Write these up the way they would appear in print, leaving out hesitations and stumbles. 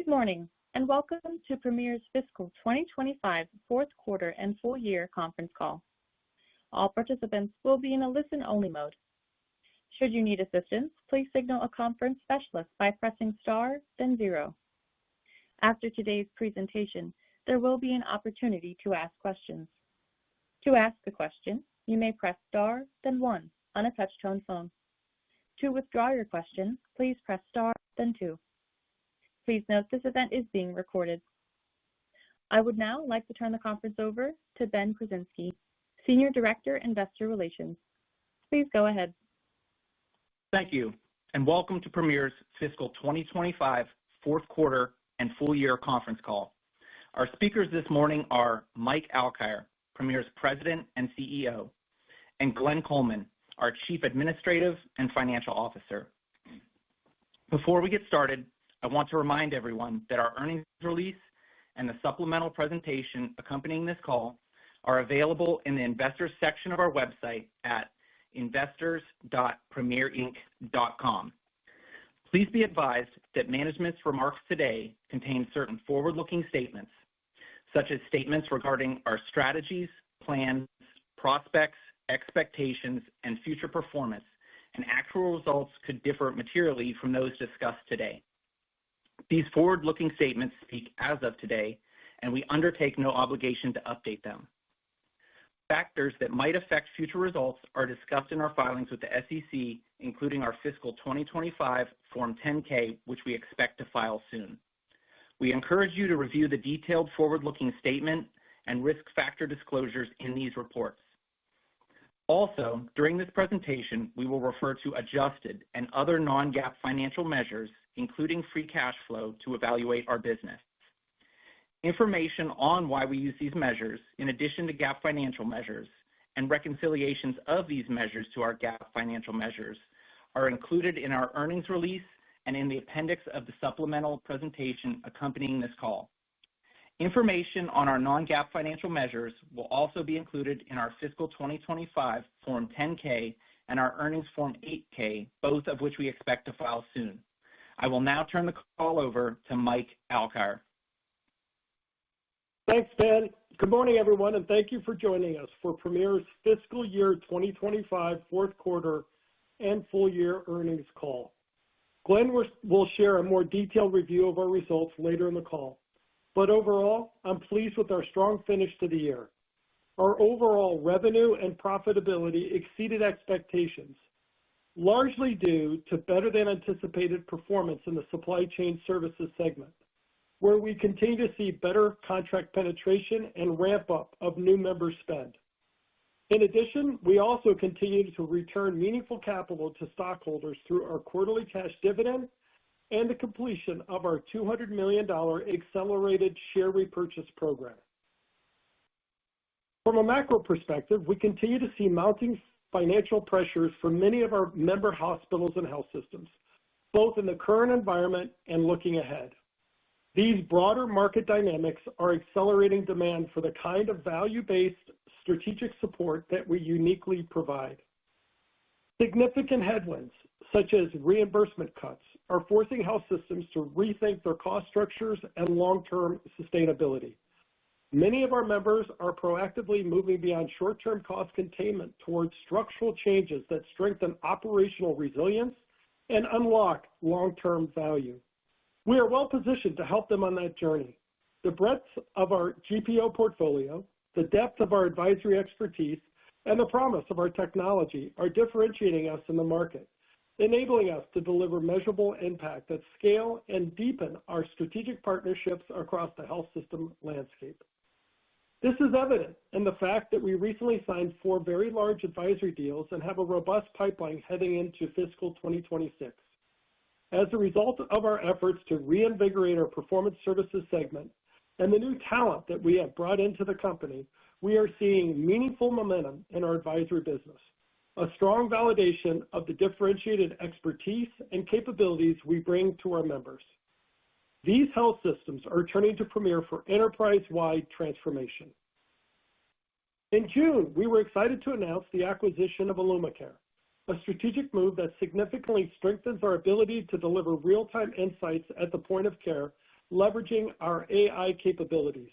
Good morning, and welcome to Premier's Fiscal 2025 Fourth Quarter and Full Year Conference Call. All participants will be in a listen-only mode. Should you need assistance, please signal a conference specialist by pressing star, then zero. After today's presentation, there will be an opportunity to ask questions. To ask a question, you may press star, then one on a touch-tone phone. To withdraw your question, please press star, then two. Please note this event is being recorded. I would now like to turn the conference over to Ben Krasinski, Senior Director, Investor Relations. Please go ahead. Thank you, and welcome to Premier's Fiscal 2025 Fourth Quarter and Full Year Conference Call. Our speakers this morning are Mike Alkire, Premier's President and CEO, and Glenn Coleman, our Chief Administrative and Financial Officer. Before we get started, I want to remind everyone that our earnings release and the supplemental presentation accompanying this call are available in the Investors section of our website at investors.premierinc.com. Please be advised that management's remarks today contain certain forward-looking statements, such as statements regarding our strategies, plans, prospects, expectations, and future performance, and actual results could differ materially from those discussed today. These forward-looking statements speak as of today, and we undertake no obligation to update them. Factors that might affect future results are discussed in our filings with the SEC, including our fiscal 2025 Form 10-K, which we expect to file soon. We encourage you to review the detailed forward-looking statement and risk factor disclosures in these reports. Also, during this presentation, we will refer to adjusted and other non-GAAP financial measures, including free cash flow, to evaluate our business. Information on why we use these measures, in addition to GAAP financial measures, and reconciliations of these measures to our GAAP financial measures, are included in our earnings release and in the appendix of the supplemental presentation accompanying this call. Information on our non-GAAP financial measures will also be included in our fiscal 2025 Form 10-K and our earnings Form 8-K, both of which we expect to file soon. I will now turn the call over to Mike Alkire. Thanks, Ben. Good morning, everyone, and thank you for joining us for Premier's Fiscal Year 2025 Fourth Quarter and Full Year Earnings Call. Glenn will share a more detailed review of our results later in the call. But overall, I'm pleased with our strong finish to the year. Our overall revenue and profitability exceeded expectations, largely due to better than anticipated performance in the supply chain services segment, where we continue to see better contract penetration and ramp up of new member spend. In addition, we also continue to return meaningful capital to stockholders through our quarterly cash dividend and the completion of our $200 million accelerated share repurchase program. From a macro perspective, we continue to see mounting financial pressures for many of our member hospitals and health systems, both in the current environment and looking ahead. These broader market dynamics are accelerating demand for the kind of value-based strategic support that we uniquely provide. Significant headwinds, such as reimbursement cuts, are forcing health systems to rethink their cost structures and long-term sustainability. Many of our members are proactively moving beyond short-term cost containment towards structural changes that strengthen operational resilience and unlock long-term value. We are well positioned to help them on that journey. The breadth of our GPO portfolio, the depth of our advisory expertise, and the promise of our technology are differentiating us in the market, enabling us to deliver measurable impact at scale and deepen our strategic partnerships across the health system landscape. This is evident in the fact that we recently signed 4 very large advisory deals and have a robust pipeline heading into fiscal 2026. As a result of our efforts to reinvigorate our performance services segment and the new talent that we have brought into the company, we are seeing meaningful momentum in our advisory business, a strong validation of the differentiated expertise and capabilities we bring to our members. These health systems are turning to Premier for enterprise-wide transformation. In June, we were excited to announce the acquisition of IllumiCare, a strategic move that significantly strengthens our ability to deliver real-time insights at the point of care leveraging our AI capabilities.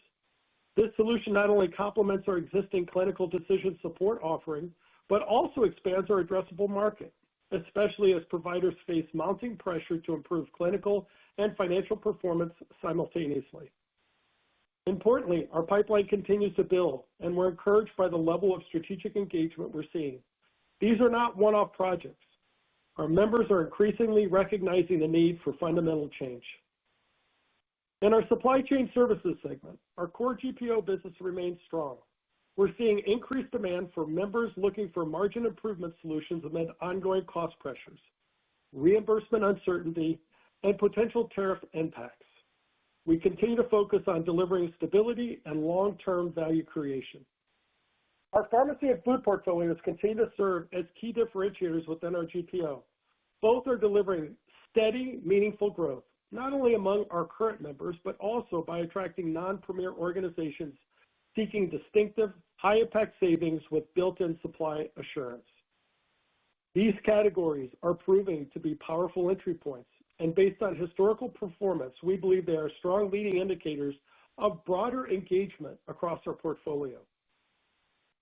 This solution not only complements our existing clinical decision support offering, but also expands our addressable market, especially as providers face mounting pressure to improve clinical and financial performance simultaneously. Importantly, our pipeline continues to build, and we're encouraged by the level of strategic engagement we're seeing. These are not one-off projects. Our members are increasingly recognizing the need for fundamental change. In our supply chain services segment, our core GPO business remains strong. We're seeing increased demand for members looking for margin improvement solutions amid ongoing cost pressures, reimbursement uncertainty, and potential tariff impacts. We continue to focus on delivering stability and long-term value creation. Our pharmacy and food portfolios continue to serve as key differentiators within our GPO. Both are delivering steady, meaningful growth, not only among our current members, but also by attracting non-premier organizations seeking distinctive, high-impact savings with built-in supply assurance. These categories are proving to be powerful entry points, and based on historical performance, we believe they are strong leading indicators of broader engagement across our portfolio.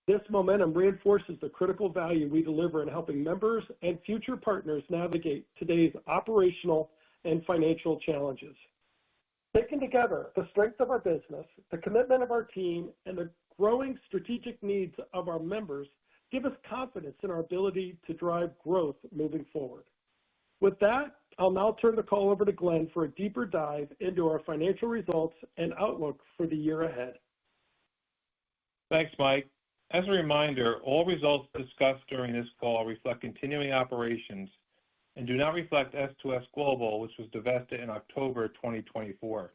This momentum reinforces the critical value we deliver in helping members and future partners navigate today's operational and financial challenges. Taken together, the strength of our business, the commitment of our team, and the growing strategic needs of our members give us confidence in our ability to drive growth moving forward. With that, I'll now turn the call over to Glenn for a deeper dive into our financial results and outlook for the year ahead. Thanks, Mike. As a reminder, all results discussed during this call reflect continuing operations and do not reflect S2S Global, which was divested in October 2024.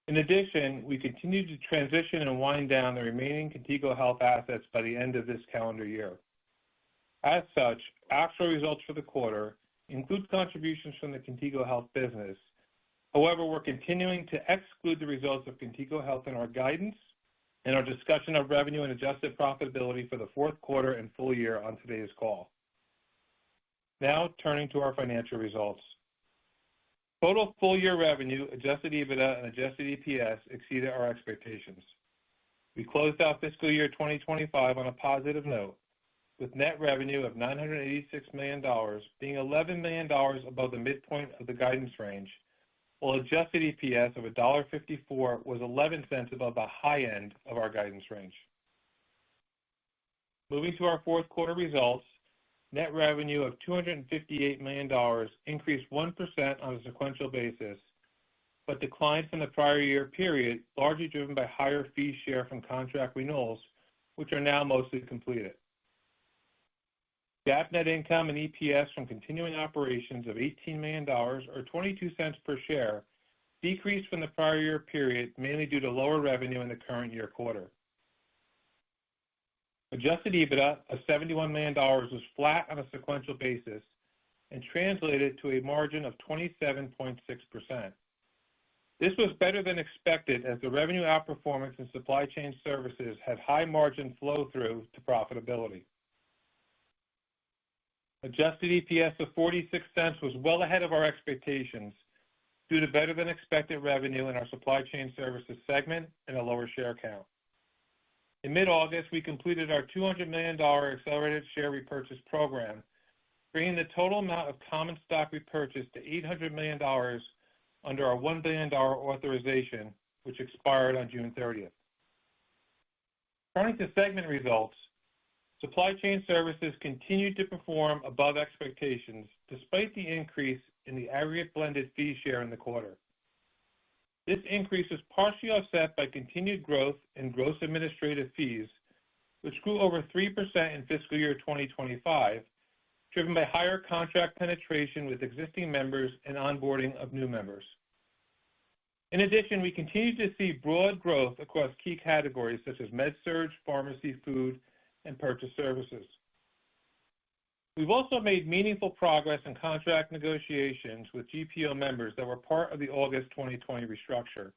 In addition, we continue to transition and wind down the remaining Contigo Health assets by the end of this calendar year. As such, actual results for the quarter include contributions from the Contigo Health business. However, we're continuing to exclude the results of Contigo Health in our guidance and our discussion of revenue and adjusted profitability for the fourth quarter and full year on today's call. Now, turning to our financial results. Total full-year revenue, adjusted EBITDA, and adjusted EPS exceeded our expectations. We closed out fiscal year 2025 on a positive note, with net revenue of $986 million being $11 million above the midpoint of the guidance range, while adjusted EPS of $1.54 was 11 cents above the high end of our guidance range. Moving to our fourth quarter results, net revenue of $258 million increased 1% on a sequential basis, but declined from the prior year period, largely driven by higher fee share from contract renewals, which are now mostly completed. GAAP net income and EPS from continuing operations of $18 million, or 22 cents per share, decreased from the prior year period, mainly due to lower revenue in the current year quarter. Adjusted EBITDA of $71 million was flat on a sequential basis and translated to a margin of 27.6%. This was better than expected as the revenue outperformance in supply chain services had high margin flow through to profitability. Adjusted EPS of 46 cents was well ahead of our expectations due to better than expected revenue in our supply chain services segment and a lower share count. In mid-August, we completed our $200 million accelerated share repurchase program, bringing the total amount of common stock repurchased to $800 million under our $1 billion authorization, which expired on June 30th. Turning to segment results, supply chain services continued to perform above expectations despite the increase in the aggregate blended fee share in the quarter. This increase was partially offset by continued growth in gross administrative fees, which grew over 3% in fiscal year 2025, driven by higher contract penetration with existing members and onboarding of new members. In addition, we continue to see broad growth across key categories such as med-surg, pharmacy, food, and purchase services. We've also made meaningful progress in contract negotiations with GPO members that were part of the August 2020 restructure.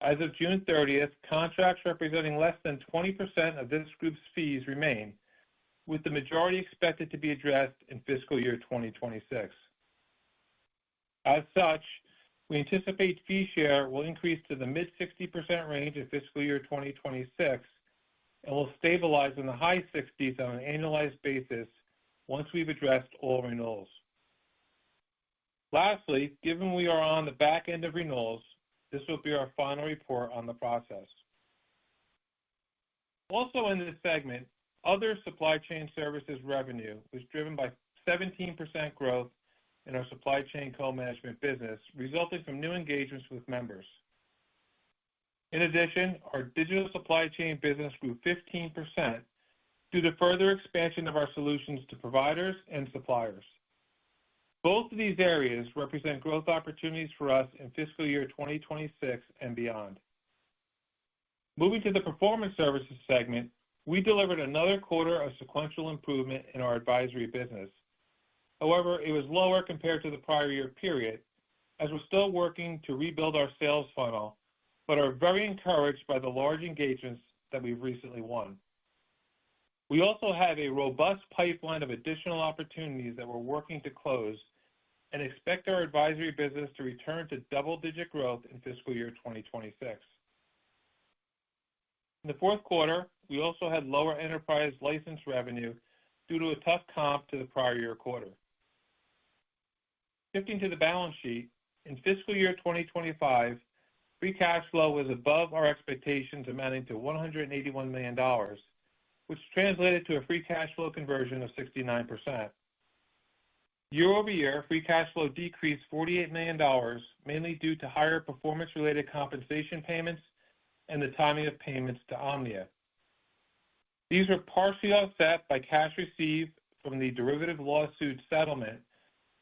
As of June 30th, contracts representing less than 20% of this group's fees remain, with the majority expected to be addressed in fiscal year 2026. As such, We anticipate fee share will increase to the mid-60% range in fiscal year 2026 and will stabilize in the high 60s on an annualized basis once we've addressed all renewals. Lastly, given we are on the back end of renewals, this will be our final report on the process. Also in this segment, other supply chain services revenue was driven by 17% growth in our supply chain co-management business, resulting from new engagements with members. In addition, our digital supply chain business grew 15% due to further expansion of our solutions to providers and suppliers. Both of these areas represent growth opportunities for us in fiscal year 2026 and beyond. Moving to the performance services segment, we delivered another quarter of sequential improvement in our advisory business. However, it was lower compared to the prior year period, as we're still working to rebuild our sales funnel, but are very encouraged by the large engagements that we've recently won. We also have a robust pipeline of additional opportunities that we're working to close and expect our advisory business to return to double-digit growth in fiscal year 2026. In the fourth quarter, we also had lower enterprise license revenue due to a tough comp to the prior year quarter. Shifting to the balance sheet, in fiscal year 2025, free cash flow was above our expectations, amounting to $181 million, which translated to a free cash flow conversion of 69%. Year over year, free cash flow decreased $48 million, mainly due to higher performance-related compensation payments and the timing of payments to Omnia. These were partially offset by cash received from the derivative lawsuit settlement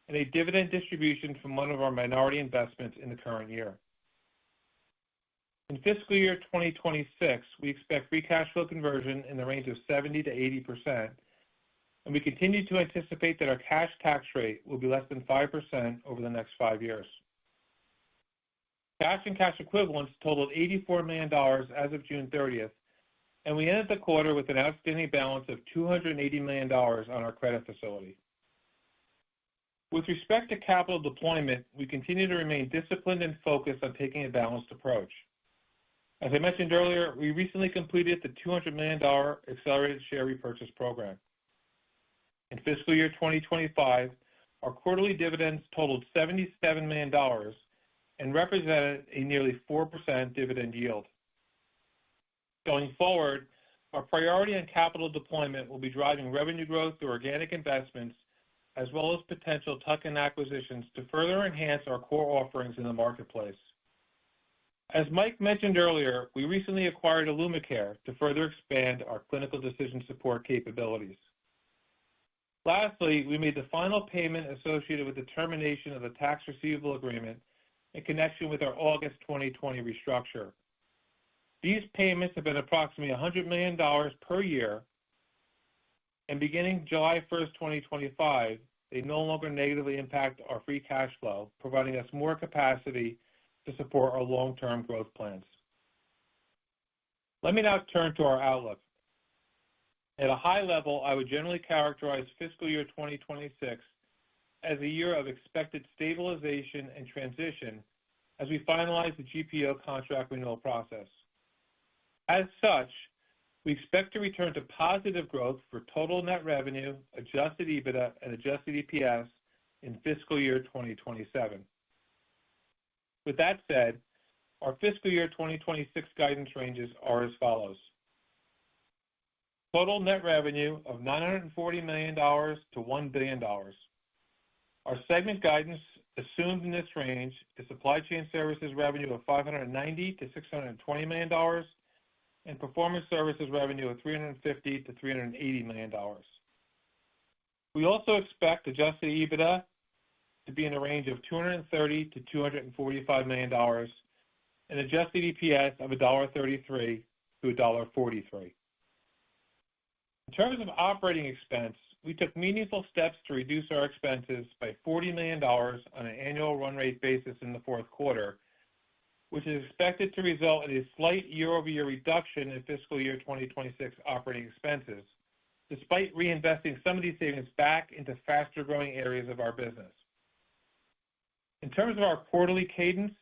and a dividend distribution from one of our minority investments in the current year. In fiscal year 2026, we expect free cash flow conversion in the range of 70 to 80%, and we continue to anticipate that our cash tax rate will be less than 5% over the next 5 years. Cash and cash equivalents totaled $84 million as of June 30th, and we ended the quarter with an outstanding balance of $280 million on our credit facility. With respect to capital deployment, we continue to remain disciplined and focused on taking a balanced approach. As I mentioned earlier, we recently completed the $200 million accelerated share repurchase program. In fiscal year 2025, our quarterly dividends totaled $77 million and represented a nearly 4% dividend yield. Going forward, our priority on capital deployment will be driving revenue growth through organic investments, as well as potential tuck-in acquisitions to further enhance our core offerings in the marketplace. As Mike mentioned earlier, we recently acquired IllumiCare to further expand our clinical decision support capabilities. Lastly, we made the final payment associated with the termination of the tax receivable agreement in connection with our August 2020 restructure. These payments have been approximately $100 million per year, and beginning July 1st, 2025, they no longer negatively impact our free cash flow, providing us more capacity to support our long-term growth plans. Let me now turn to our outlook. At a high level, I would generally characterize fiscal year 2026 as a year of expected stabilization and transition as we finalize the GPO contract renewal process. As such, we expect to return to positive growth for total net revenue, adjusted EBITDA, and adjusted EPS in fiscal year 2027. With that said, our fiscal year 2026 guidance ranges are as follows. Total net revenue of $940 million to $1 billion. Our segment guidance assumed in this range is supply chain services revenue of $590 to $620 million and performance services revenue of $350 to $380 million. We also expect adjusted EBITDA to be in the range of $230 to $245 million and adjusted EPS of $1.33 to $1.43. In terms of operating expense, we took meaningful steps to reduce our expenses by $40 million on an annual run rate basis in the fourth quarter, which is expected to result in a slight year-over-year reduction in fiscal year 2026 operating expenses, despite reinvesting some of these savings back into faster-growing areas of our business. In terms of our quarterly cadence,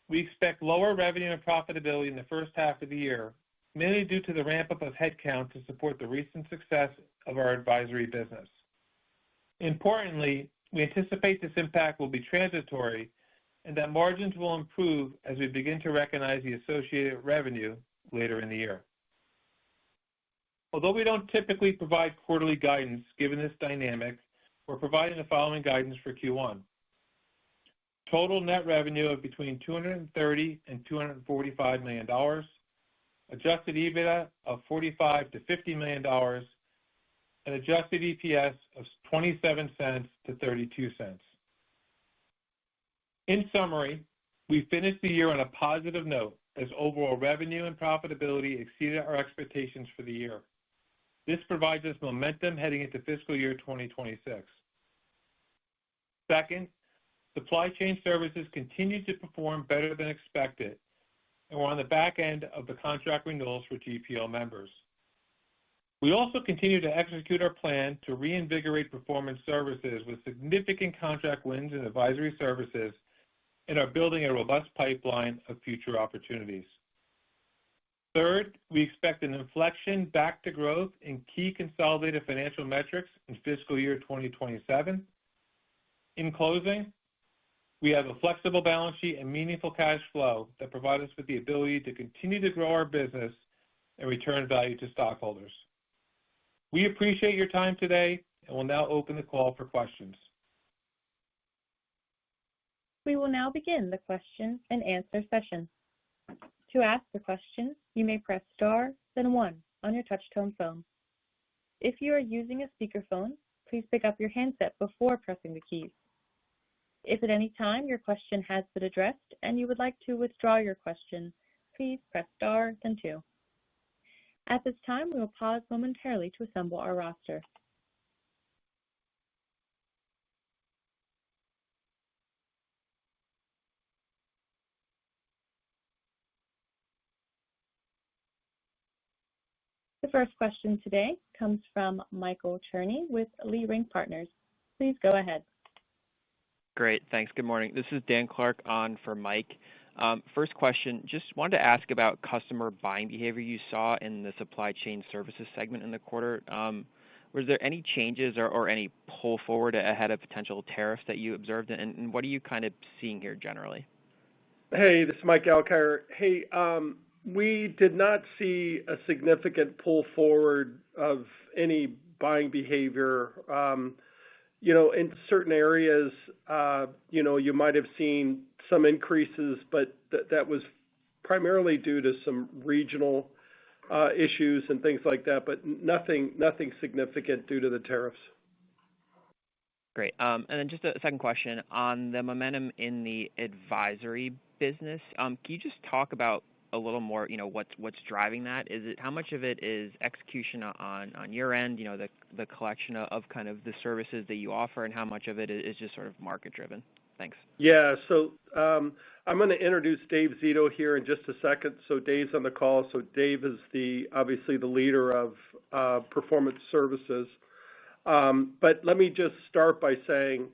we expect lower revenue and profitability in the first half of the year, mainly due to the ramp-up of headcount to support the recent success of our advisory business. Importantly, we anticipate this impact will be transitory and that margins will improve as we begin to recognize the associated revenue later in the year. Although we don't typically provide quarterly guidance given this dynamic, we're providing the following guidance for Q1. Total net revenue of between $230 and $245 million, adjusted EBITDA of $45 to $50 million, and adjusted EPS of 27 cents to 32 cents. In summary, we finished the year on a positive note as overall revenue and profitability exceeded our expectations for the year. This provides us momentum heading into fiscal year 2026. Second, supply chain services continue to perform better than expected, and we're on the back end of the contract renewals for GPO members. We also continue to execute our plan to reinvigorate performance services with significant contract wins and advisory services and are building a robust pipeline of future opportunities. Third, we expect an inflection back to growth in key consolidated financial metrics in fiscal year 2027. In closing, we have a flexible balance sheet and meaningful cash flow that provide us with the ability to continue to grow our business and return value to stockholders. We appreciate your time today and will now open the call for questions. We will now begin the question and answer session. To ask a question, you may press star, then 1 on your touch-tone phone. If you are using a speakerphone, please pick up your handset before pressing the keys. If at any time your question has been addressed and you would like to withdraw your question, please press star, then 2. At this time, we will pause momentarily to assemble our roster. The first question today comes from Michael Cherny with Leerink Partners. Please go ahead. Great, thanks. Good morning. This is Dan Clark on for Mike. First question, just wanted to ask about customer buying behavior you saw in the supply chain services segment in the quarter. Was there any changes or any pull forward ahead of potential tariffs that you observed, and what are you kind of seeing here generally? Hey, this is Mike Alkire. Hey, we did not see a significant pull forward of any buying behavior. In certain areas, you might have seen some increases, but that was primarily due to some regional issues and things like that, but nothing significant due to the tariffs. Great. And then just a second question on the momentum in the advisory business. Can you just talk about a little more, what's driving that? How much of it is execution on your end, the collection of kind of the services that you offer, and how much of it is just sort of market driven? Thanks. Yeah, so I'm going to introduce Dave Zito here in just a second. So Dave's on the call. So Dave is obviously the leader of performance services. But let me just start by saying,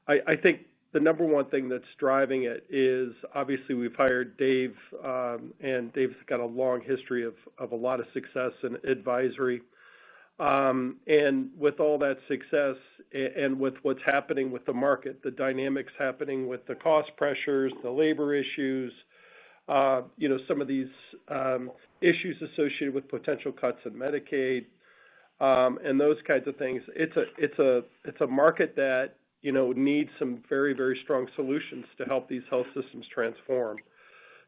I think the number one thing that's driving it is obviously we've hired Dave, and Dave's got a long history of a lot of success in advisory. And with all that success and with what's happening with the market, the dynamics happening with the cost pressures, the labor issues, some of these issues associated with potential cuts in Medicaid, and those kinds of things, it's a market that needs some very, very strong solutions to help these health systems transform.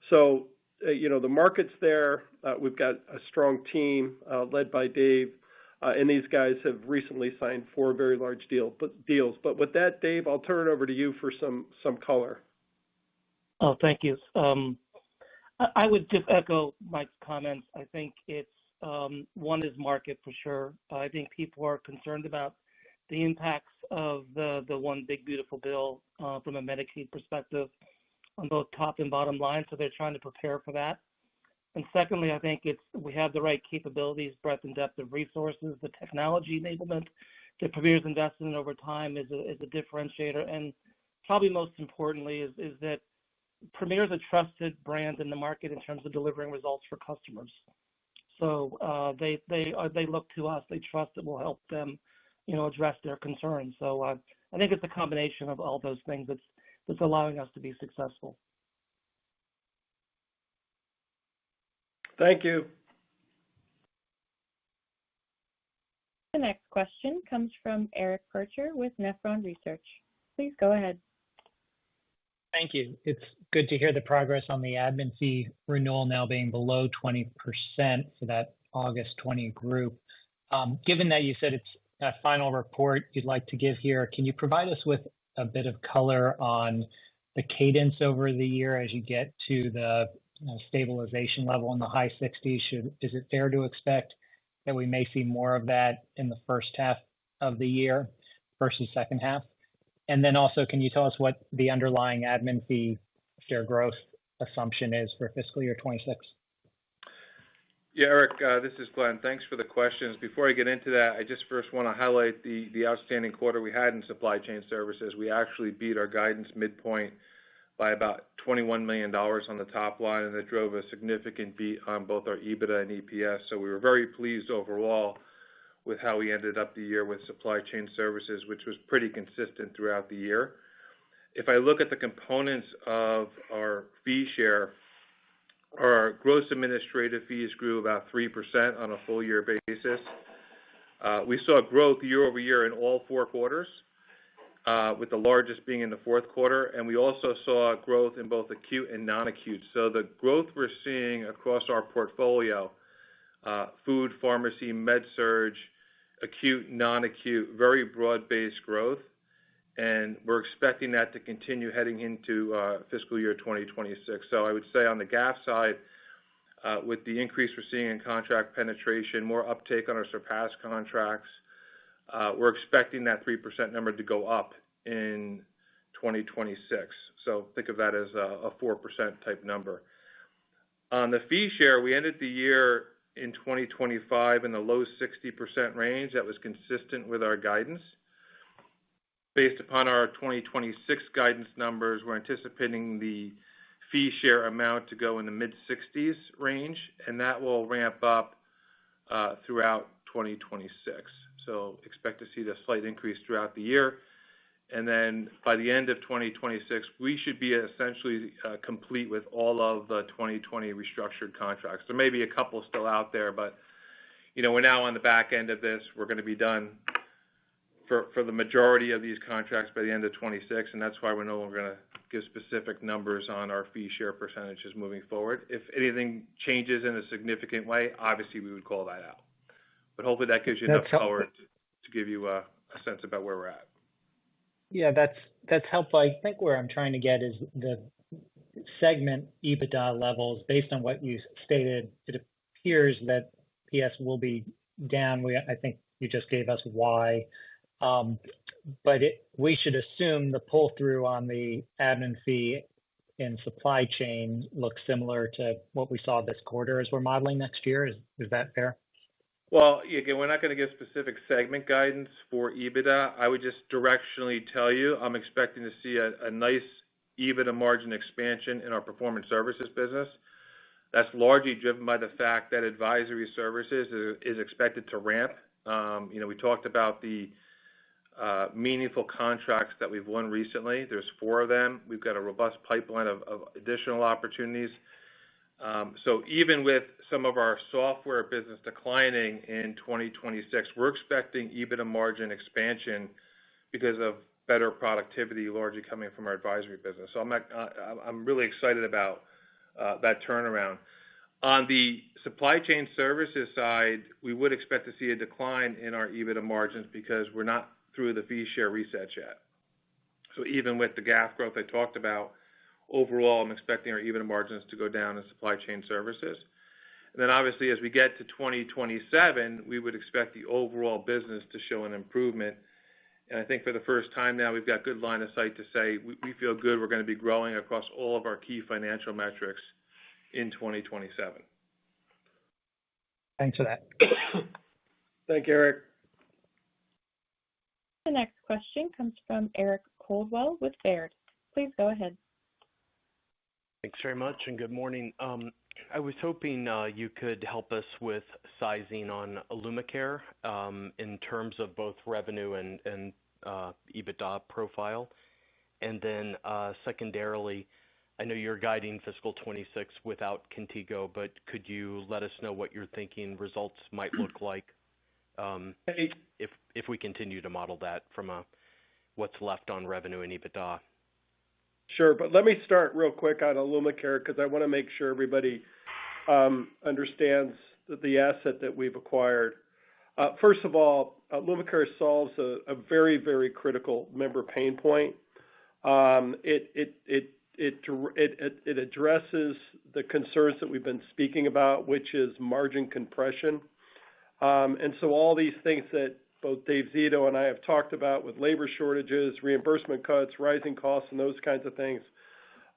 So, the market's there. We've got a strong team led by Dave, and these guys have recently signed 4 very large deals. But with that, Dave, I'll turn it over to you for some color. Oh, thank you. I would just echo Mike's comments. I think it's one is market for sure. I think people are concerned about the impacts of the one big beautiful bill from a Medicaid perspective on both top and bottom line, so they're trying to prepare for that. And secondly, I think we have the right capabilities, breadth and depth of resources, the technology enablement that Premier's invested in over time is a differentiator. And probably most importantly is that Premier is a trusted brand in the market in terms of delivering results for customers. So they look to us. They trust that we'll help them, address their concerns. So I think it's a combination of all those things that's allowing us to be successful. Thank you. The next question comes from Eric Percher with Nephron Research. Please go ahead. Thank you. It's good to hear the progress on the admin fee renewal now being below 20% for that August 20 group. Given that you said it's a final report you'd like to give here, can you provide us with a bit of color on the cadence over the year as you get to the stabilization level in the high 60s? Is it fair to expect that we may see more of that in the first half of the year versus second half? And then also, can you tell us what the underlying admin fee share growth assumption is for fiscal year 26? Yeah, Eric, this is Glenn. Thanks for the questions. Before I get into that, I just first want to highlight the outstanding quarter we had in supply chain services. We actually beat our guidance midpoint by about $21 million on the top line, and that drove a significant beat on both our EBITDA and EPS. So we were very pleased overall with how we ended up the year with supply chain services, which was pretty consistent throughout the year. If I look at the components of our fee share, our gross administrative fees grew about 3% on a full year basis. We saw growth year over year in all 4 quarters, with the largest being in the fourth quarter. And we also saw growth in both acute and non-acute. So the growth we're seeing across our portfolio, food, pharmacy, med-surg, acute, non-acute, very broad-based growth. And we're expecting that to continue heading into fiscal year 2026. So I would say on the GAF side, with the increase we're seeing in contract penetration, more uptake on our Surpass contracts, we're expecting that 3% number to go up in 2026. So think of that as a 4% type number. On the fee share, we ended the year in 2025 in the low 60% range. That was consistent with our guidance. Based upon our 2026 guidance numbers, we're anticipating the fee share amount to go in the mid-60s range, and that will ramp up throughout 2026. So expect to see the slight increase throughout the year. And then by the end of 2026, we should be essentially complete with all of the 2020 restructured contracts. There may be a couple still out there, but we're now on the back end of this. We're going to be done for the majority of these contracts by the end of 26, and that's why we're no longer going to give specific numbers on our fee share percentages moving forward. If anything changes in a significant way, obviously we would call that out. But hopefully that gives you enough color to give you a sense about where we're at. Yeah, that's helpful. I think where I'm trying to get is the segment EBITDA levels. Based on what you stated, it appears that PS will be down. I think you just gave us why. But we should assume the pull-through on the admin fee in supply chain looks similar to what we saw this quarter as we're modeling next year. Is that fair? Well, again, we're not going to give specific segment guidance for EBITDA. I would just directionally tell you I'm expecting to see a nice EBITDA margin expansion in our performance services business. That's largely driven by the fact that advisory services is expected to ramp. We talked about the meaningful contracts that we've won recently. There's 4 of them. We've got a robust pipeline of additional opportunities. So even with some of our software business declining in 2026, we're expecting EBITDA margin expansion because of better productivity largely coming from our advisory business. So I'm really excited about that turnaround. On the supply chain services side, we would expect to see a decline in our EBITDA margins because we're not through the fee share resets yet. So even with the GAF growth I talked about, overall, I'm expecting our EBITDA margins to go down in supply chain services. And then obviously, as we get to 2027, we would expect the overall business to show an improvement. And I think for the first time now, we've got good line of sight to say we feel good we're going to be growing across all of our key financial metrics in 2027. Thanks for that. Thank you, Eric. The next question comes from Eric Coldwell with Baird. Please go ahead. Thanks very much, and good morning. I was hoping you could help us with sizing on IllumiCare in terms of both revenue and EBITDA profile. And then secondarily, I know you're guiding fiscal 26 without Contigo, but could you let us know what you're thinking results might look like if we continue to model that from what's left on revenue and EBITDA? Sure, but let me start real quick on IllumiCare because I want to make sure everybody understands the asset that we've acquired. First of all, IllumiCare solves a very, very critical member pain point. It addresses the concerns that we've been speaking about, which is margin compression. And so all these things that both Dave Zito and I have talked about with labor shortages, reimbursement cuts, rising costs, and those kinds of things,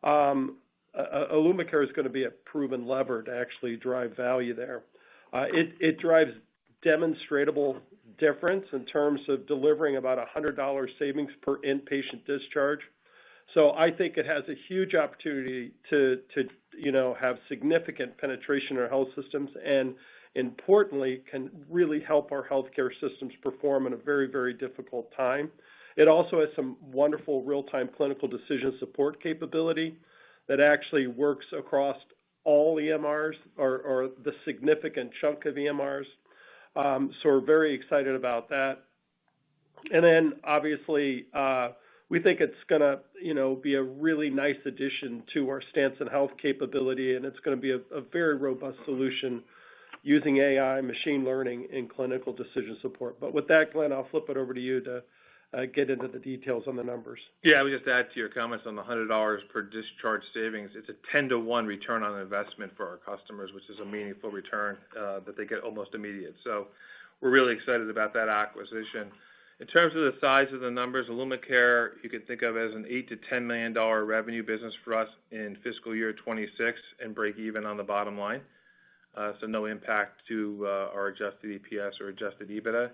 IllumiCare is going to be a proven lever to actually drive value there. It drives demonstrable difference in terms of delivering about $100 savings per inpatient discharge. So I think it has a huge opportunity to have significant penetration in our health systems and importantly can really help our healthcare systems perform in a very, very difficult time. It also has some wonderful real-time clinical decision support capability that actually works across all EMRs or the significant chunk of EMRs. So we're very excited about that. And then obviously, we think it's going to, be a really nice addition to our Stanson Health capability, and it's going to be a very robust solution using AI, machine learning, and clinical decision support. But with that, Glenn, I'll flip it over to you to get into the details on the numbers. Yeah, I would just add to your comments on the $100 per discharge savings. It's a 10-to-1 return on investment for our customers, which is a meaningful return that they get almost immediate. So we're really excited about that acquisition. In terms of the size of the numbers, IllumiCare, you can think of as an $8 to $10 million revenue business for us in fiscal year 26 and break even on the bottom line. So no impact to our adjusted EPS or adjusted EBITDA.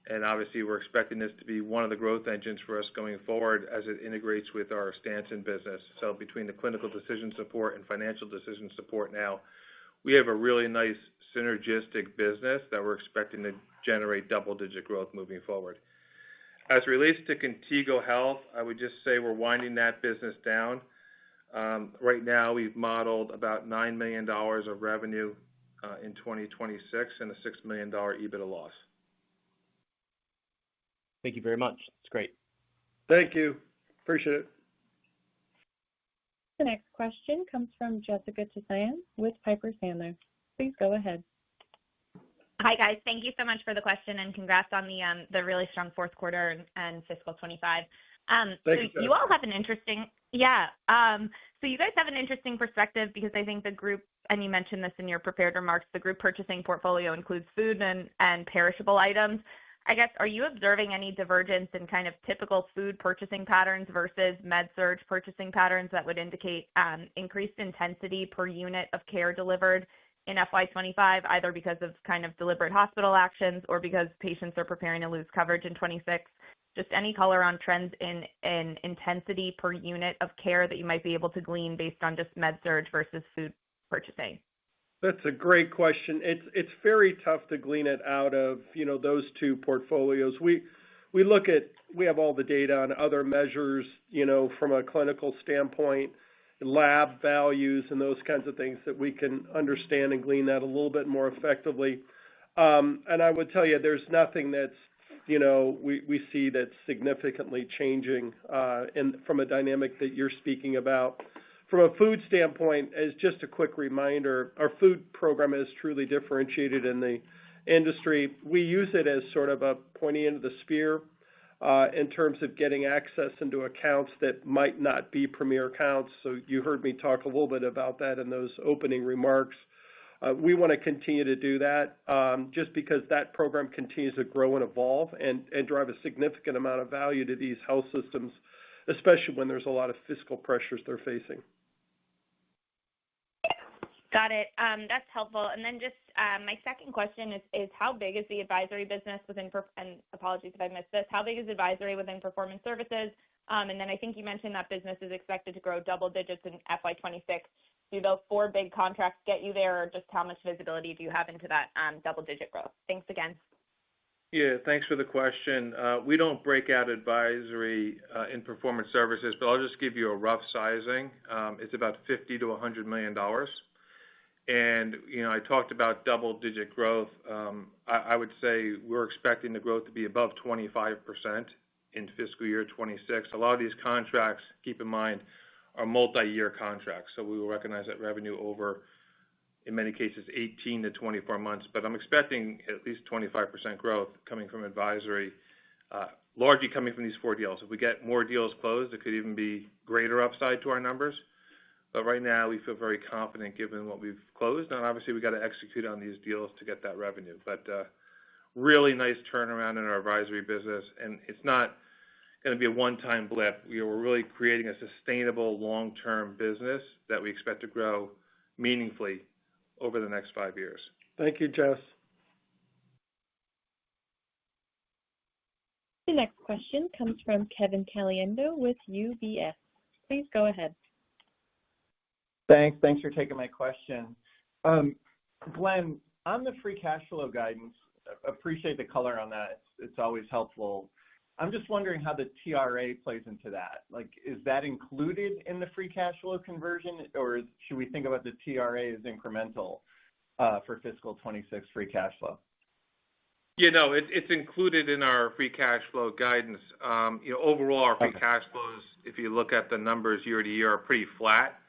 And obviously, we're expecting this to be one of the growth engines for us going forward as it integrates with our Stanson business. So between the clinical decision support and financial decision support now, we have a really nice synergistic business that we're expecting to generate double-digit growth moving forward. As it relates to Contigo Health, I would just say we're winding that business down. Right now, we've modeled about $9 million of revenue in 2026 and a $6 million EBITDA loss. Thank you very much. It's great. Thank you. Appreciate it. The next question comes from Jessica Tassan with Piper Sandler. Please go ahead. Hi, guys. Thank you so much for the question and congrats on the really strong fourth quarter and fiscal 25. You all have an interesting, so you guys have an interesting perspective because I think the group, and you mentioned this in your prepared remarks, the group purchasing portfolio includes food and perishable items. I guess, are you observing any divergence in kind of typical food purchasing patterns versus med-surg purchasing patterns that would indicate increased intensity per unit of care delivered in FY25, either because of kind of deliberate hospital actions or because patients are preparing to lose coverage in 26? Just any color on trends in intensity per unit of care that you might be able to glean based on just med-surg versus food purchasing? That's a great question. It's very tough to glean it out of, those two portfolios. We have all the data on other measures, from a clinical standpoint, lab values and those kinds of things that we can understand and glean that a little bit more effectively. And I would tell you, there's nothing that's, we see that's significantly changing from a dynamic that you're speaking about. From a food standpoint, as just a quick reminder, our food program is truly differentiated in the industry. We use it as sort of a pointy end of the spear in terms of getting access into accounts that might not be premier accounts. So you heard me talk a little bit about that in those opening remarks. We want to continue to do that just because that program continues to grow and evolve and drive a significant amount of value to these health systems, especially when there's a lot of fiscal pressures they're facing. Got it. That's helpful. And then just my second question is how big is the advisory business within, and apologies if I missed this, how big is advisory within performance services? And then I think you mentioned that business is expected to grow double digits in FY26. Do those 4 big contracts get you there, or just how much visibility do you have into that double-digit growth? Thanks again. Yeah, thanks for the question. We don't break out advisory in performance services, but I'll just give you a rough sizing. It's about $50 to $100 million. And, I talked about double-digit growth. I would say we're expecting the growth to be above 25% in fiscal year 26. A lot of these contracts, keep in mind, are multi-year contracts, so we will recognize that revenue over, in many cases, 18 to 24 months. But I'm expecting at least 25% growth coming from advisory, largely coming from these 4 deals. If we get more deals closed, it could even be greater upside to our numbers. But right now, we feel very confident given what we've closed, and obviously we got to execute on these deals to get that revenue. But really nice turnaround in our advisory business, and it's not going to be a one-time blip. We're really creating a sustainable long-term business that we expect to grow meaningfully over the next 5 years. Thank you, Jess. The next question comes from Kevin Caliendo with UBS. Please go ahead. Thanks for taking my question. Glenn, on the free cash flow guidance, appreciate the color on that. It's always helpful. I'm just wondering how the TRA plays into that. Like, is that included in the free cash flow conversion, or should we think about the TRA as incremental for fiscal 26 free cash flow? It's included in our free cash flow guidance. Overall, our free cash flows, if you look at the numbers year to year, are pretty flat.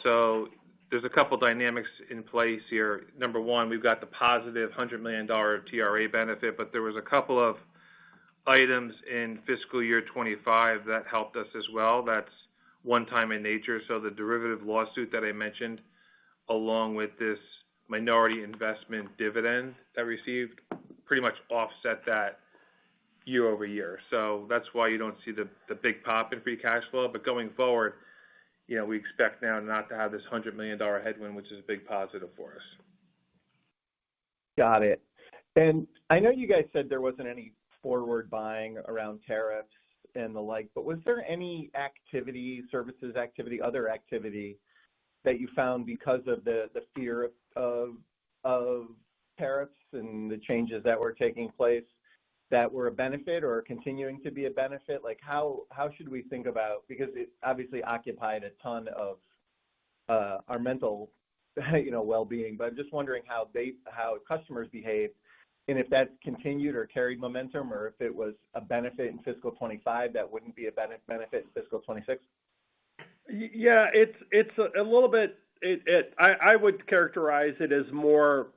So there's a couple dynamics in place here. Number one, we've got the positive $100 million TRA benefit, but there was a couple of items in fiscal year 25 that helped us as well. That's one-time in nature. So the derivative lawsuit that I mentioned, along with this minority investment dividend that received, pretty much offset that year over year. So that's why you don't see the big pop in free cash flow. But going forward, we expect now not to have this $100 million headwind, which is a big positive for us. Got it. And I know you guys said there wasn't any forward buying around tariffs and the like, but was there any activity, services activity, other activity that you found because of the fear of tariffs and the changes that were taking place that were a benefit or continuing to be a benefit? Like how should we think about, because it obviously occupied a ton of our mental well-being, but I'm just wondering how customers behaved, and if that's continued or carried momentum, or if it was a benefit in fiscal 25 that wouldn't be a benefit in fiscal 26. Yeah, it's a little bit. I would characterize it as more,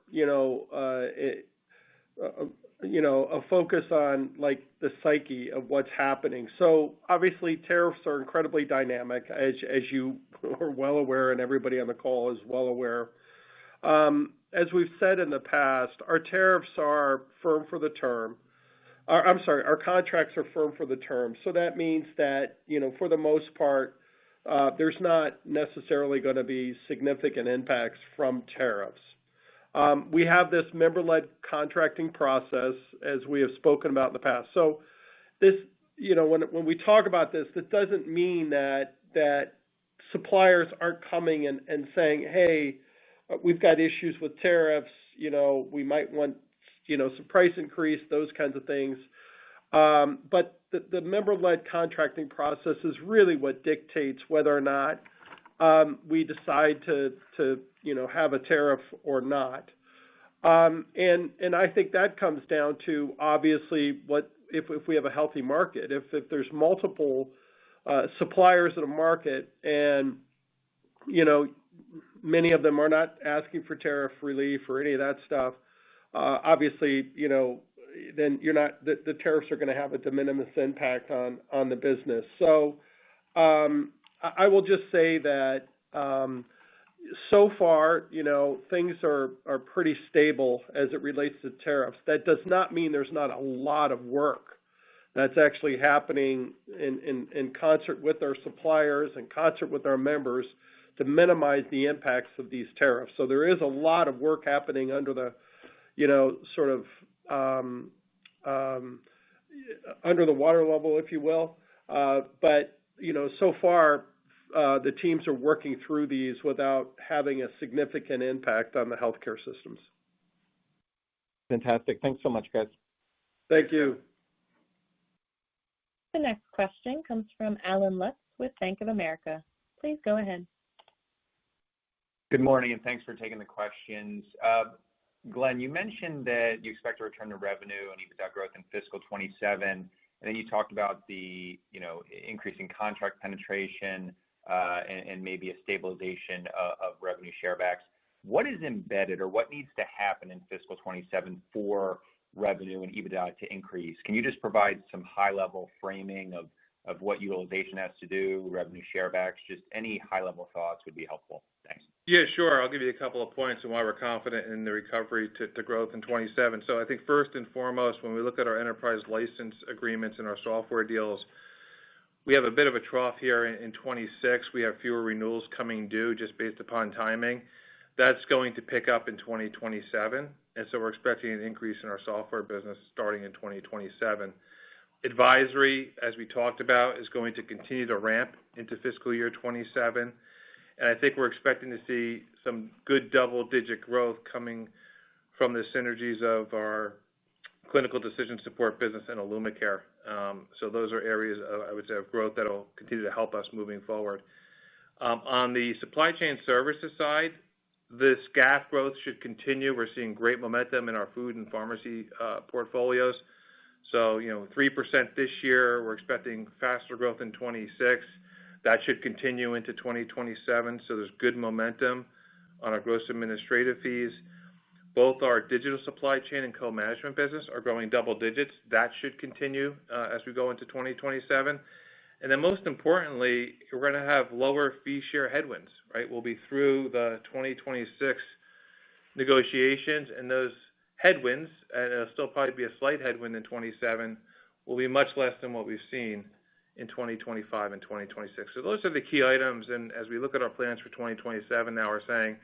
a focus on like the psyche of what's happening. So obviously tariffs are incredibly dynamic, as you are well aware, and everybody on the call is well aware. As we've said in the past, our tariffs are firm for the term. Our contracts are firm for the term. So that means that, for the most part, there's not necessarily going to be significant impacts from tariffs. We have this member-led contracting process, as we have spoken about in the past. So this, when we talk about this, that doesn't mean that suppliers aren't coming and saying, hey, we've got issues with tariffs, we might want, some price increase, those kinds of things. But the member-led contracting process is really what dictates whether or not we decide to have a tariff or not. And I think that comes down to, obviously, if we have a healthy market, if there's multiple suppliers in a market and, many of them are not asking for tariff relief or any of that stuff, obviously, then the tariffs are going to have a de minimis impact on the business. So I will just say that so far, things are pretty stable as it relates to tariffs. That does not mean there's not a lot of work that's actually happening in concert with our suppliers, in concert with our members, to minimize the impacts of these tariffs. So there is a lot of work happening under the, under the water level, if you will. But, so far, the teams are working through these without having a significant impact on the healthcare systems. Fantastic. Thanks so much, guys. Thank you. The next question comes from Alan Lutz with Bank of America. Please go ahead. Good morning, and thanks for taking the questions. Glenn, you mentioned that you expect to return to revenue and EBITDA growth in fiscal 27, and then you talked about the increasing contract penetration and maybe a stabilization of revenue sharebacks. What is embedded or what needs to happen in fiscal 27 for revenue and EBITDA to increase? Can you just provide some high-level framing of what utilization has to do, revenue sharebacks? Just any high-level thoughts would be helpful. Thanks. Yeah, sure. I'll give you a couple of points on why we're confident in the recovery to growth in 27. So I think first and foremost, when we look at our enterprise license agreements and our software deals, we have a bit of a trough here in 26. We have fewer renewals coming due just based upon timing. That's going to pick up in 2027. And so we're expecting an increase in our software business starting in 2027. Advisory, as we talked about, is going to continue to ramp into fiscal year 27. And I think we're expecting to see some good double-digit growth coming from the synergies of our clinical decision support business and IllumiCare. So those are areas, I would say, of growth that will continue to help us moving forward. On the supply chain services side, the SCAF growth should continue. We're seeing great momentum in our food and pharmacy portfolios. So, 3% this year. We're expecting faster growth in 26. That should continue into 2027. So there's good momentum on our gross administrative fees. Both our digital supply chain and co-management business are growing double digits. That should continue as we go into 2027. And then most importantly, we're going to have lower fee share headwinds, right? We'll be through the 2026 negotiations, and those headwinds, and it'll still probably be a slight headwind in 27, will be much less than what we've seen in 2025 and 2026. So those are the key items. And as we look at our plans for 2027, now we're saying,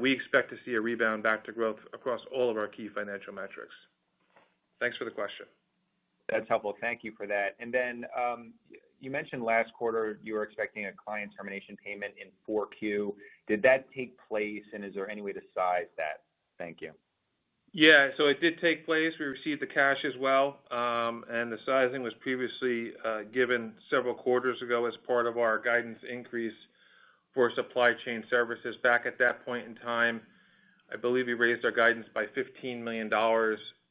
we expect to see a rebound back to growth across all of our key financial metrics. Thanks for the question. That's helpful. Thank you for that. And then you mentioned last quarter you were expecting a client termination payment in 4Q. Did that take place, and is there any way to size that? Thank you. Yeah, so it did take place. We received the cash as well, and the sizing was previously given several quarters ago as part of our guidance increase for supply chain services. Back at that point in time, I believe we raised our guidance by $15 million,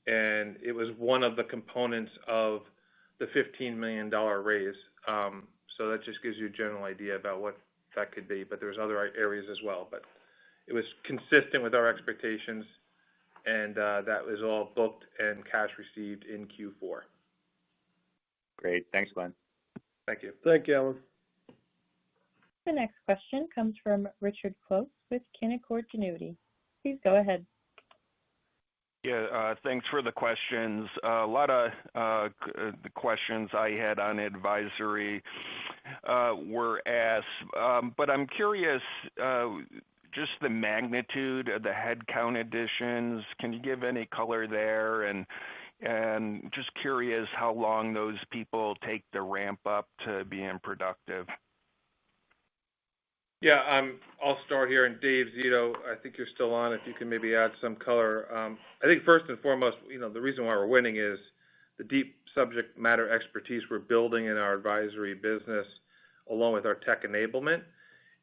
and it was one of the components of the $15 million raise. So that just gives you a general idea about what that could be, but there's other areas as well. But it was consistent with our expectations, and that was all booked and cash received in Q4. Great. Thanks, Glenn. Thank you. Thank you, Alan. The next question comes from Richard Close with Canaccord Genuity. Please go ahead. Yeah, thanks for the questions. A lot of the questions I had on advisory were asked, but I'm curious, just the magnitude of the headcount additions. Can you give any color there? And just curious how long those people take to ramp up to being productive. Yeah, I'll start here, and Dave Zito, I think you're still on. If you can maybe add some color. I think first and foremost, the reason why we're winning is the deep subject matter expertise we're building in our advisory business, along with our tech enablement.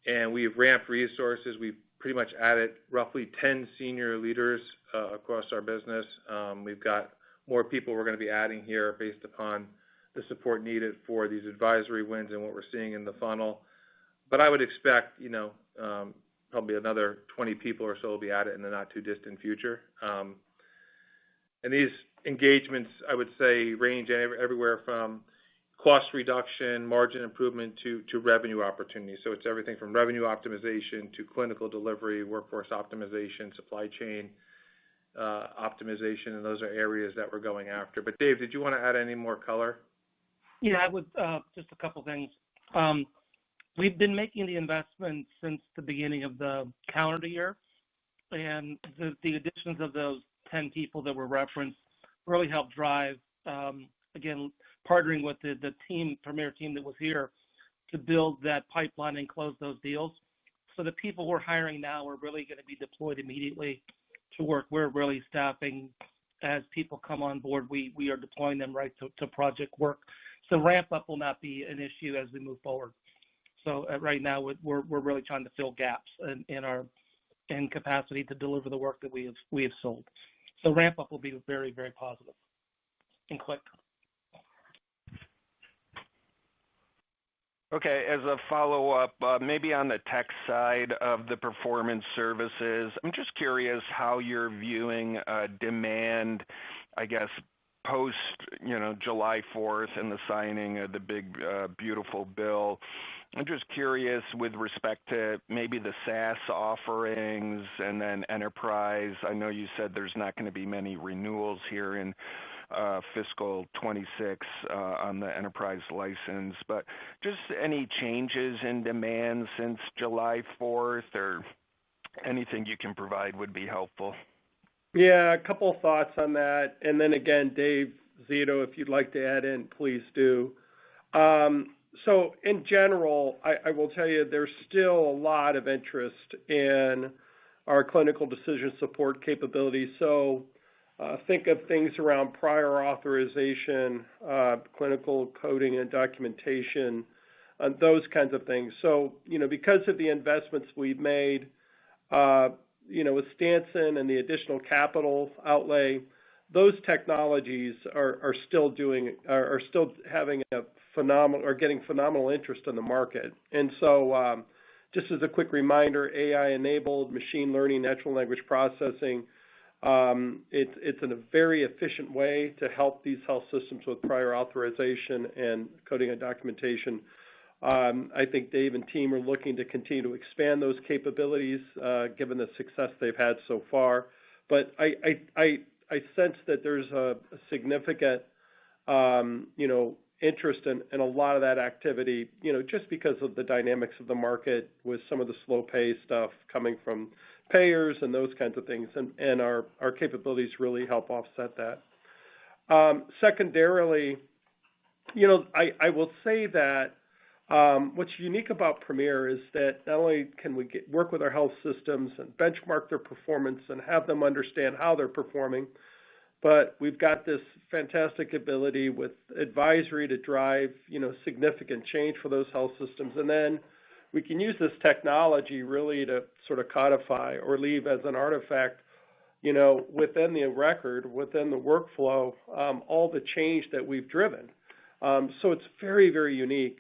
And we've ramped resources. We've pretty much added roughly 10 senior leaders across our business. We've got more people we're going to be adding here based upon the support needed for these advisory wins and what we're seeing in the funnel. But I would expect, probably another 20 people or so will be added in the not too distant future. And these engagements, I would say, range everywhere from cost reduction, margin improvement to revenue opportunities. So it's everything from revenue optimization to clinical delivery, workforce optimization, supply chain optimization, and those are areas that we're going after. But Dave, did you want to add any more color? Yeah, I would, just a couple things. We've been making the investment since the beginning of the calendar year, and the additions of those 10 people that were referenced really helped drive, again, partnering with the Premier team that was here to build that pipeline and close those deals. So the people we're hiring now are really going to be deployed immediately to work. We're really staffing as people come on board. We are deploying them right to project work. So ramp up will not be an issue as we move forward. So right now we're really trying to fill gaps in capacity to deliver the work that we have sold. So ramp up will be very, very positive and quick. Okay, as a follow-up, maybe on the tech side of the performance services, I'm just curious how you're viewing demand, I guess, post, July 4th and the signing of the big, beautiful bill. I'm just curious with respect to maybe the SaaS offerings and then enterprise. I know you said there's not going to be many renewals here in fiscal 26 on the enterprise license, but just any changes in demand since July 4th or anything you can provide would be helpful. Yeah, a couple of thoughts on that. And then again, Dave Zito, if you'd like to add in, please do. So in general, I will tell you there's still a lot of interest in our clinical decision support capabilities. So think of things around prior authorization, clinical coding and documentation, those kinds of things. So, because of the investments we've made, with Stanson and the additional capital outlay, those technologies are still having getting phenomenal interest in the market. And so just as a quick reminder, AI-enabled machine learning, natural language processing, it's in a very efficient way to help these health systems with prior authorization and coding and documentation. I think Dave and team are looking to continue to expand those capabilities, given the success they've had so far. But I sense that there's a significant, interest in a lot of that activity, just because of the dynamics of the market with some of the slow pay stuff coming from payers and those kinds of things. And our capabilities really help offset that. Secondarily, I will say that what's unique about Premier is that not only can we work with our health systems and benchmark their performance and have them understand how they're performing, but we've got this fantastic ability with advisory to drive, significant change for those health systems. And then we can use this technology really to sort of codify or leave as an artifact, within the record, within the workflow, all the change that we've driven. So it's very, very unique,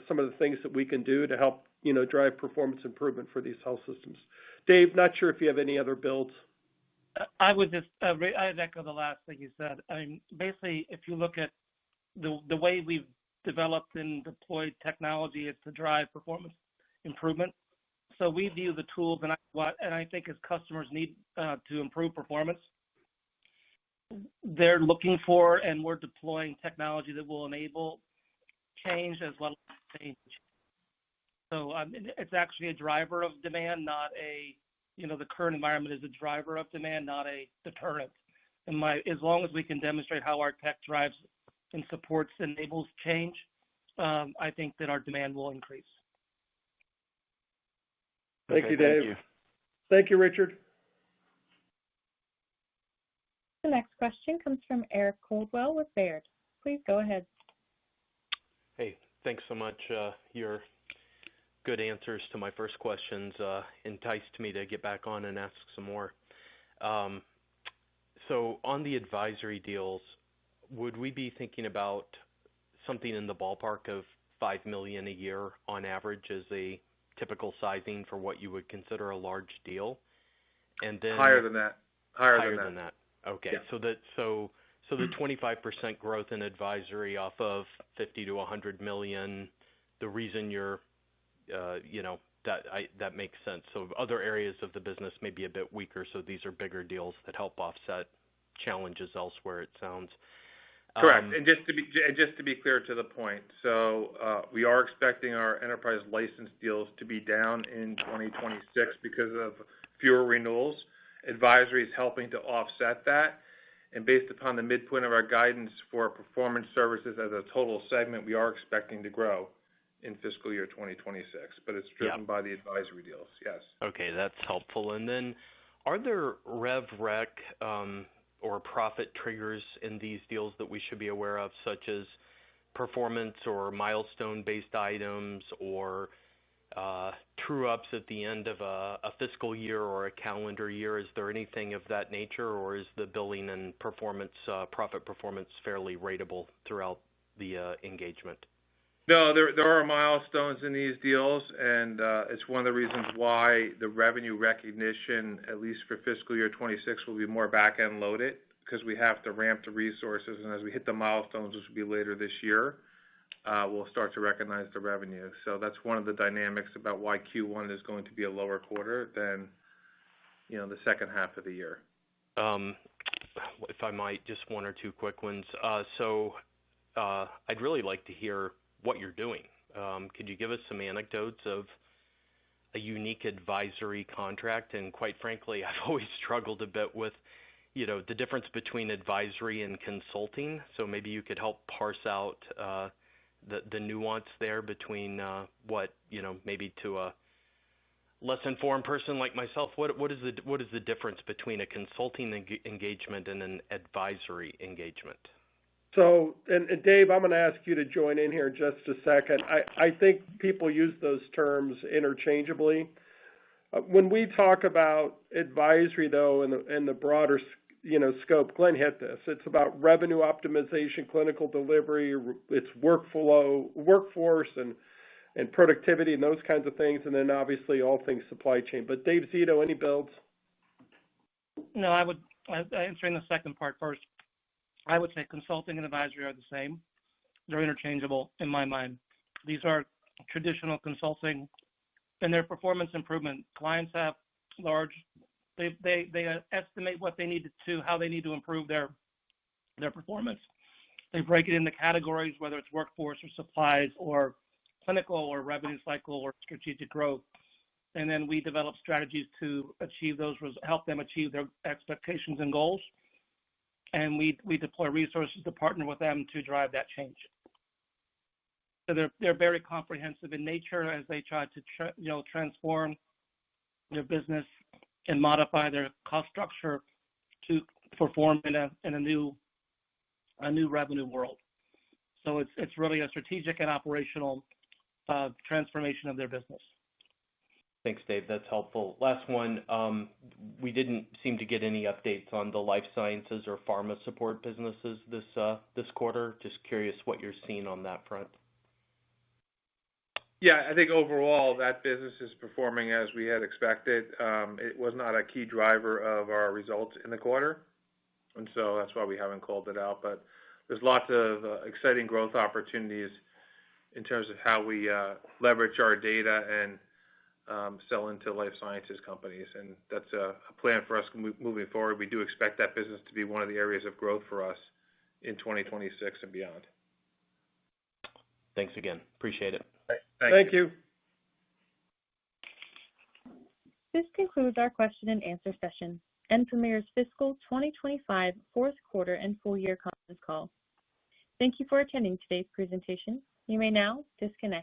some of the things that we can do to help, drive performance improvement for these health systems. Dave, not sure if you have any other builds. I would just I'd echo the last thing you said. I mean, basically, if you look at the way we've developed and deployed technology is to drive performance improvement. So we view the tools, and I think as customers need to improve performance, they're looking for, and we're deploying technology that will enable change as well as change. So it's actually a driver of demand, not the current environment is a driver of demand, not a deterrent. And as long as we can demonstrate how our tech drives and supports, enables change, I think that our demand will increase. Thank you, Dave. Thank you. Thank you, Richard. The next question comes from Eric Coldwell with Baird. Please go ahead. Hey, thanks so much. Your good answers to my first questions enticed me to get back on and ask some more. So on the advisory deals, would we be thinking about something in the ballpark of $5 million a year on average as a typical sizing for what you would consider a large deal? And then higher than that. Higher than that. Okay. Yeah. So the 25% growth in advisory off of 50 to 100 million, the reason you're that makes sense. So other areas of the business may be a bit weaker, so these are bigger deals that help offset challenges elsewhere, it sounds. Correct. And just to be clear to the point, so we are expecting our enterprise license deals to be down in 2026 because of fewer renewals. Advisory is helping to offset that. And based upon the midpoint of our guidance for performance services as a total segment, we are expecting to grow in fiscal year 2026, but it's driven by the advisory deals, yes. Okay, that's helpful. And then are there rev rec or profit triggers in these deals that we should be aware of, such as performance or milestone-based items or true-ups at the end of a fiscal year or a calendar year? Is there anything of that nature, or is the billing and performance, profit performance fairly ratable throughout the engagement? No, there are milestones in these deals, and it's one of the reasons why the revenue recognition, at least for fiscal year 26, will be more back-end loaded, because we have to ramp the resources, and as we hit the milestones, which will be later this year, we'll start to recognize the revenue. So that's one of the dynamics about why Q1 is going to be a lower quarter than, the second half of the year. If I might, just one or two quick ones. So I'd really like to hear what you're doing. Could you give us some anecdotes of a unique advisory contract? And quite frankly, I've always struggled a bit with, the difference between advisory and consulting. So maybe you could help parse out the nuance there between what, maybe to a less informed person like myself, what is the difference between a consulting engagement and an advisory engagement? So, and Dave, I'm going to ask you to join in here in just a second. I think people use those terms interchangeably. When we talk about advisory, though, in the broader scope, Glenn hit this. It's about revenue optimization, clinical delivery, it's workflow, workforce, and productivity, and those kinds of things, and then obviously all things supply chain. But Dave Zito, any builds? No, I would answering the second part first. I would say consulting and advisory are the same. They're interchangeable in my mind. These are traditional consulting, and their performance improvement. Clients have large. They estimate what they need to, how they need to improve their performance. They break it into categories, whether it's workforce or supplies or clinical or revenue cycle or strategic growth. And then we develop strategies to achieve those, help them achieve their expectations and goals. And we deploy resources to partner with them to drive that change. So they're very comprehensive in nature as they try to transform their business and modify their cost structure to perform in a new revenue world. So it's really a strategic and operational transformation of their business. Thanks, Dave. That's helpful. Last one, we didn't seem to get any updates on the life sciences or pharma support businesses this quarter. Just curious what you're seeing on that front. Yeah, I think overall that business is performing as we had expected. It was not a key driver of our results in the quarter, and so that's why we haven't called it out. But there's lots of exciting growth opportunities in terms of how we leverage our data and sell into life sciences companies, and that's a plan for us moving forward. We do expect that business to be one of the areas of growth for us in 2026 and beyond. Thanks again. Appreciate it. Thank you. This concludes our question and answer session and Premier's fiscal 2025 fourth quarter and full year conference call. Thank you for attending today's presentation. You may now disconnect.